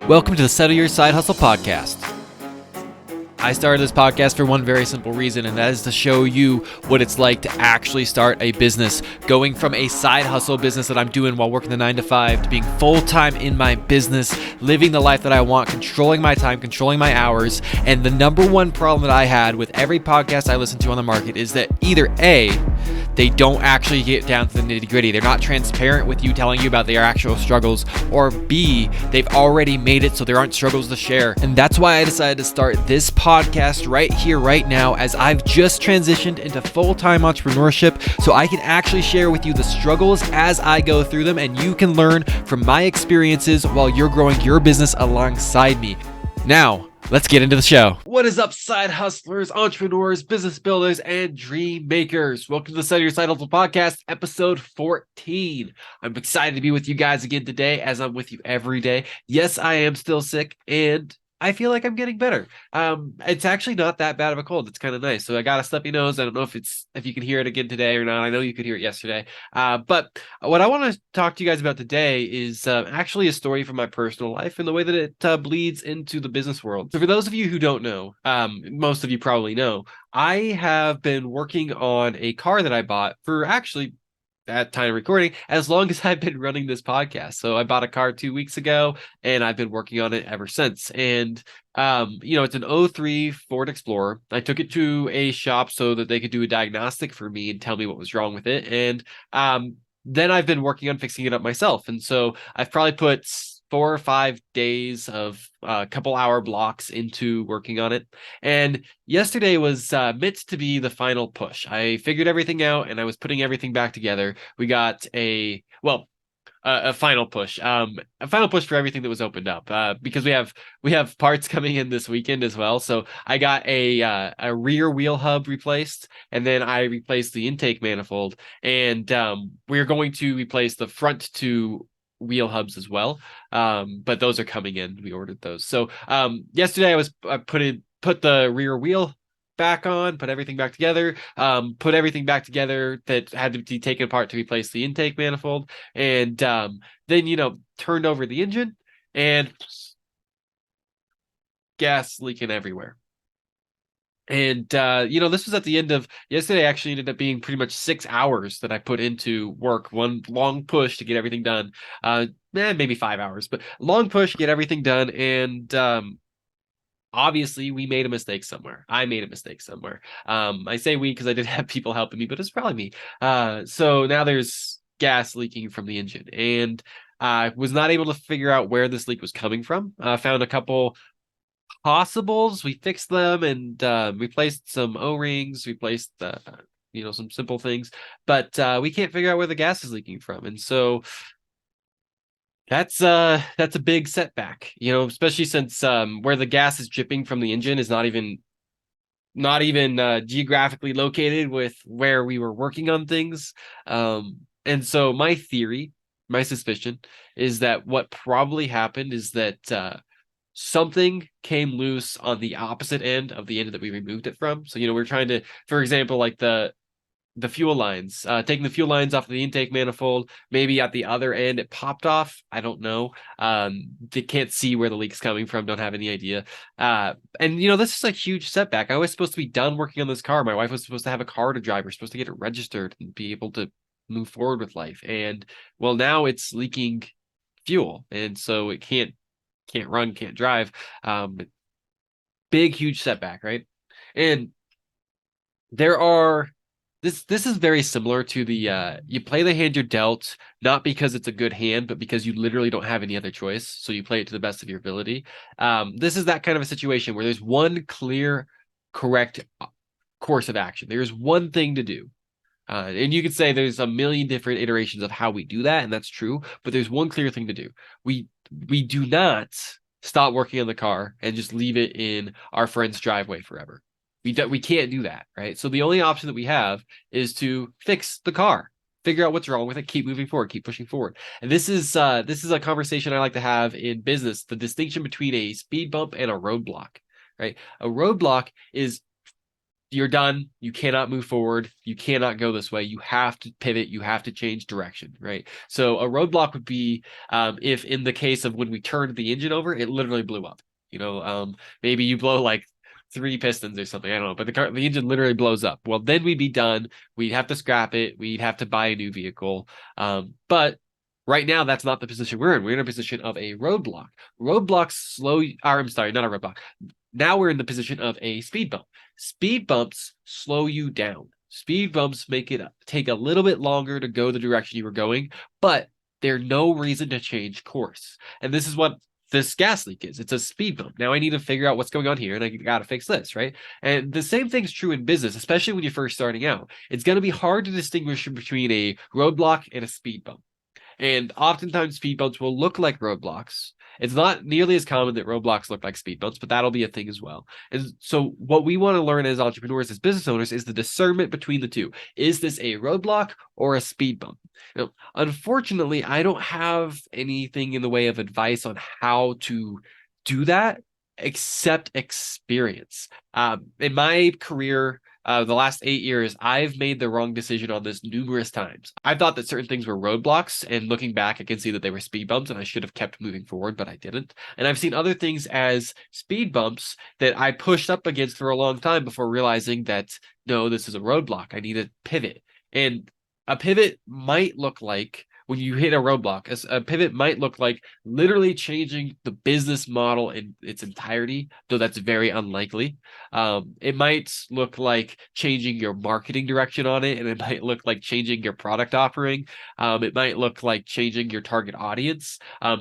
Welcome to the Settle Your Side Hustle podcast. I started this podcast for one very simple reason, and that is to show you what it's like to actually start a business. Going from a side hustle business that I'm doing while working the 9 to 5 to being full-time in my business, living the life that I want, controlling my time, controlling my hours. And the number one problem that I had with every podcast I listen to on the market is that either A, they don't actually get down to the nitty-gritty. They're not transparent with you, telling you about their actual struggles. Or B, they've already made it, so there aren't struggles to share. And that's why I decided to start this podcast right here, right now, as I've just transitioned into full-time entrepreneurship, so I can actually share with you the struggles as I go through them, and you can learn from my experiences while you're growing your business alongside me. Now, let's get into the show. What is up, side hustlers, entrepreneurs, business builders, and dream makers? Welcome to the Settle Your Side Hustle podcast, episode 14. I'm excited to be with you guys again today, as I'm with you every day. Yes, I am still sick, and I feel like I'm getting better. It's actually not that bad of a cold. It's kind of nice. So I got a stuffy nose. I don't know if you can hear it again today or not. I know you could hear it yesterday. But what I want to talk to you guys about today is actually a story from my personal life and the way that it bleeds into the business world. So for those of you who don't know, most of you probably know, I have been working on a car that I bought for actually at time of recording, as long as I've been running this podcast. So I bought a car 2 weeks ago, and I've been working on it ever since. And it's an '03 Ford Explorer. I took it to a shop so that they could do a diagnostic for me and tell me what was wrong with it. And then I've been working on fixing it up myself. And so I've probably put 4 or 5 days of a couple hour blocks into working on it. And yesterday was meant to be the final push. I figured everything out and I was putting everything back together. We got a final push, a final push for everything that was opened up, because we have parts coming in this weekend as well. So I got a rear wheel hub replaced, and then I replaced the intake manifold, and we're going to replace the front two wheel hubs as well, but those are coming in. We ordered those. So yesterday I put the rear wheel back on, put everything back together, put everything back together that had to be taken apart to replace the intake manifold, and then turned over the engine, and gas leaking everywhere. And this was at the end of yesterday. Actually ended up being pretty much 6 hours that I put into work, one long push to get everything done. Maybe 5 hours, but long push to get everything done. And obviously we made a mistake somewhere. I made a mistake somewhere. I say we because I did have people helping me, but it's probably me. So now there's gas leaking from the engine, and I was not able to figure out where this leak was coming from. I found a couple possibles. We fixed them and replaced some O-rings, replaced some simple things, but we can't figure out where the gas is leaking from. And so that's a big setback, especially since where the gas is dripping from the engine is not even geographically located with where we were working on things. And so my suspicion is that what probably happened is that something came loose on the opposite end of the end that we removed it from. So, we're trying to, for example, like the fuel lines, taking the fuel lines off of the intake manifold, maybe at the other end it popped off. I don't know. They can't see where the leak's coming from. Don't have any idea. And this is a huge setback. I was supposed to be done working on this car. My wife was supposed to have a car to drive. We're supposed to get it registered and be able to move forward with life. And well, now it's leaking fuel. And so it can't run, can't drive. Big, huge setback, right? And this is very similar to the you play the hand you're dealt, not because it's a good hand, but because you literally don't have any other choice. So you play it to the best of your ability. This is that kind of a situation where there's one clear, correct course of action. There's one thing to do. And you could say there's a million different iterations of how we do that, and that's true, but there's one clear thing to do. We do not stop working on the car and just leave it in our friend's driveway forever. We can't do that, right? So the only option that we have is to fix the car, figure out what's wrong with it, keep moving forward, keep pushing forward. And this is a conversation I like to have in business, the distinction between a speed bump and a roadblock, right? A roadblock is you're done. You cannot move forward. You cannot go this way. You have to pivot. You have to change direction, right? So a roadblock would be if in the case of when we turned the engine over, it literally blew up. Maybe you blow like 3 pistons or something. I don't know, but the engine literally blows up. Well, then we'd be done. We'd have to scrap it. We'd have to buy a new vehicle. But right now, that's not the position we're in. We're in a position of a roadblock. Roadblocks slow. I'm sorry, not a roadblock. Now we're in the position of a speed bump. Speed bumps slow you down. Speed bumps make it take a little bit longer to go the direction you were going, but there's no reason to change course. And this is what this gas leak is. It's a speed bump. Now I need to figure out what's going on here, and I got to fix this, right? And the same thing's true in business, especially when you're first starting out. It's going to be hard to distinguish between a roadblock and a speed bump. And oftentimes speed bumps will look like roadblocks. It's not nearly as common that roadblocks look like speed bumps, but that'll be a thing as well. And so what we want to learn as entrepreneurs, as business owners, is the discernment between the two. Is this a roadblock or a speed bump? Now, unfortunately, I don't have anything in the way of advice on how to do that except experience. In my career, the last 8 years, I've made the wrong decision on this numerous times. I thought that certain things were roadblocks, and looking back, I can see that they were speed bumps, and I should have kept moving forward, but I didn't. And I've seen other things as speed bumps that I pushed up against for a long time before realizing that, no, this is a roadblock. I need to pivot. And a pivot might look like, when you hit a roadblock, a pivot might look like literally changing the business model in its entirety, though that's very unlikely. It might look like changing your marketing direction on it, and it might look like changing your product offering. It might look like changing your target audience.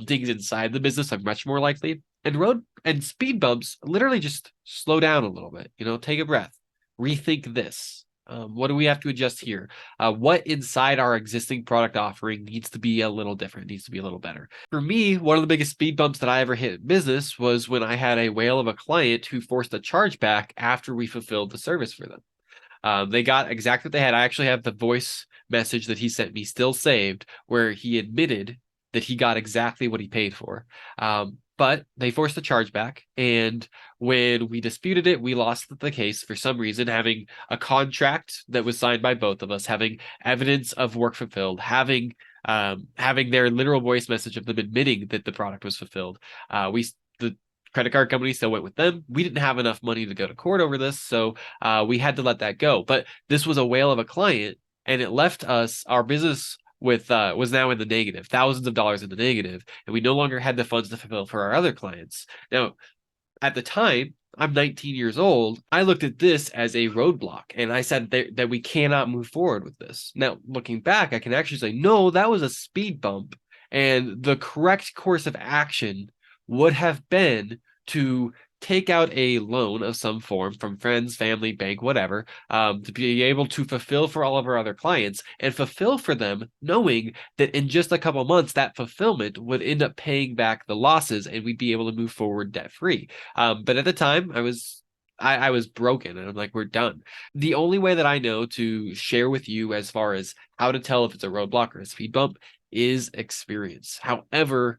Things inside the business are much more likely. And speed bumps literally just slow down a little bit, take a breath, rethink this. What do we have to adjust here? What inside our existing product offering needs to be a little different, needs to be a little better. For me, one of the biggest speed bumps that I ever hit in business was when I had a whale of a client who forced a chargeback after we fulfilled the service for them. They got exactly what they had. I actually have the voice message that he sent me still saved, where he admitted that he got exactly what he paid for. But they forced the chargeback, and when we disputed it, we lost the case for some reason, having a contract that was signed by both of us, having evidence of work fulfilled, having their literal voice message of them admitting that the product was fulfilled. The credit card company still went with them. We didn't have enough money to go to court over this, so we had to let that go. But this was a whale of a client, and it left us, our business was now in the negative, thousands of dollars in the negative, and we no longer had the funds to fulfill for our other clients. Now, at the time, I'm 19 years old. I looked at this as a roadblock, and I said that we cannot move forward with this. Now, looking back, I can actually say, no, that was a speed bump, and the correct course of action would have been to take out a loan of some form from friends, family, bank, whatever, to be able to fulfill for all of our other clients and fulfill for them, knowing that in just a couple months, that fulfillment would end up paying back the losses and we'd be able to move forward debt free. But at the time, I was broken, and I'm like, we're done. The only way that I know to share with you as far as how to tell if it's a roadblock or a speed bump is experience. However,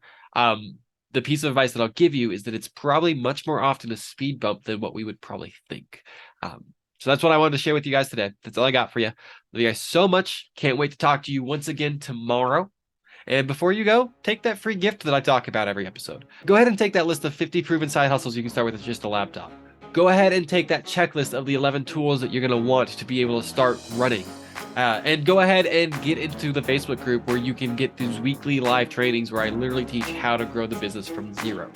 the piece of advice that I'll give you is that it's probably much more often a speed bump than what we would probably think. So that's what I wanted to share with you guys today. That's all I got for you. Love you guys so much. Can't wait to talk to you once again tomorrow. And before you go, take that free gift that I talk about every episode. Go ahead and take that list of 50 proven side hustles you can start with just a laptop. Go ahead and take that checklist of the 11 tools that you're going to want to be able to start running. And go ahead and get into the Facebook group where you can get these weekly live trainings where I literally teach how to grow the business from zero.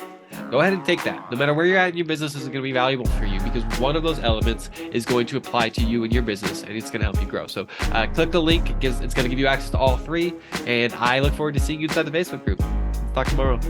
Go ahead and take that. No matter where you're at in your business, this is going to be valuable for you because one of those elements is going to apply to you and your business, and it's going to help you grow. So click the link. It's going to give you access to all 3, and I look forward to seeing you inside the Facebook group. Talk tomorrow.